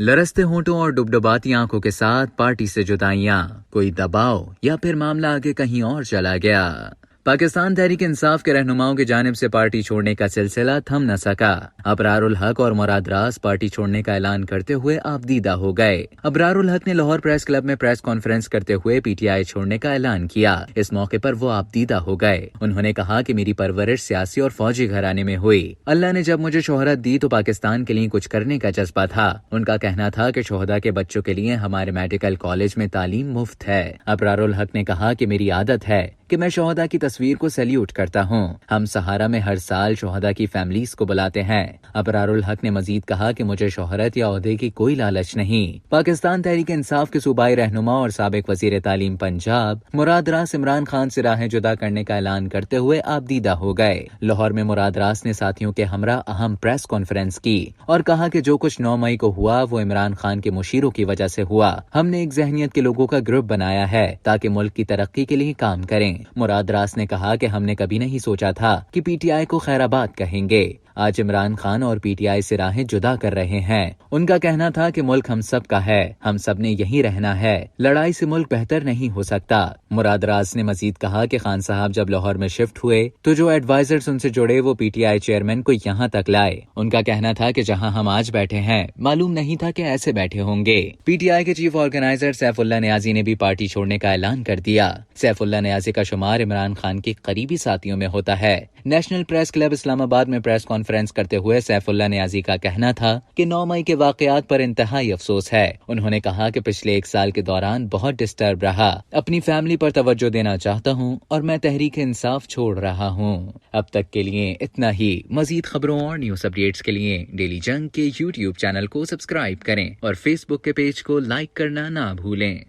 लरसते होंठों और डुबडुबाती आंखों के साथ पार्टी से जुदाइयां, कोई दबाव या फिर मामला आगे कहीं और चला गया। पाकिस्तान तहरीक इंसाफ के रहनुमाओं की जानिब से पार्टी छोड़ने का सिलसिला थम न सका। अबरारुल हक और मुराद रास पार्टी छोड़ने का ऐलान करते हुए आपदीदा हो गए। अबरारुल हक ने लाहौर प्रेस क्लब में प्रेस कॉन्फ्रेंस करते हुए पीटीआई छोड़ने का ऐलान किया। इस मौके पर वो आपदीदा हो गए। उन्होंने कहा कि मेरी परवरिश सियासी और फौजी घराने में हुई। अल्लाह ने जब मुझे शोहरत दी तो पाकिस्तान के लिए कुछ करने का जज्बा था। उनका कहना था कि शोहदा के बच्चों के लिए हमारे मेडिकल कॉलेज में तालीम मुफ्त है। अबरारुल हक ने कहा कि मेरी आदत है कि मैं शोहदा की तस्वीर को सैल्यूट करता हूँ। हम सहारा में हर साल शोहदा की फैमिलीज को बुलाते हैं। अबरारुल हक ने मजीद कहा कि मुझे शोहरत या ओहदे की कोई लालच नहीं। पाकिस्तान तहरीक इंसाफ के सूबाई रहनुमा और साबिक वजीर तालीम पंजाब मुराद रास इमरान खान से राहें जुदा करने का ऐलान करते हुए आपदीदा हो गए। लाहौर में मुराद रास ने साथियों के हमरा अहम प्रेस कॉन्फ्रेंस की और कहा कि जो कुछ 9 मई को हुआ वो इमरान खान के मुशीरों की वजह से हुआ। हमने एक जहनियत के लोगों का ग्रुप बनाया है ताकि मुल्क की तरक्की के लिए काम करें। मुराद रास ने कहा कि हमने कभी नहीं सोचा था कि पीटीआई को खैराबाद कहेंगे। आज इमरान खान और पीटीआई से राहें जुदा कर रहे हैं। उनका कहना था कि मुल्क हम सब का है, हम सब ने यहीं रहना है, लड़ाई से मुल्क बेहतर नहीं हो सकता। मुराद रास ने मजीद कहा कि खान साहब जब लाहौर में शिफ्ट हुए तो जो एडवाइजर्स उनसे जुड़े वो पीटीआई चेयरमैन को यहाँ तक लाए। उनका कहना था कि जहाँ हम आज बैठे हैं मालूम नहीं था कि ऐसे बैठे होंगे। पीटीआई के चीफ ऑर्गेनाइजर सैफुल्लाह नियाजी ने भी पार्टी छोड़ने का ऐलान कर दिया। सैफुल्लाह नियाजी का शुमार इमरान खान के करीबी साथियों में होता है। नेशनल प्रेस क्लब इस्लामाबाद में प्रेस कॉन्फ्रेंस करते हुए सैफुल्लाह नियाजी का कहना था कि 9 मई के वाकयात पर इंतहाई अफसोस है। उन्होंने कहा कि पिछले 1 साल के दौरान बहुत डिस्टर्ब रहा। अपनी फैमिली पर तवज्जो देना चाहता हूँ और मैं तहरीक इंसाफ छोड़ रहा हूँ। अब तक के लिए इतना ही। मजीद खबरों और न्यूज अपडेट्स के लिए डेली जंग के यूट्यूब चैनल को सब्सक्राइब करें और फेसबुक के पेज को लाइक करना ना भूलें।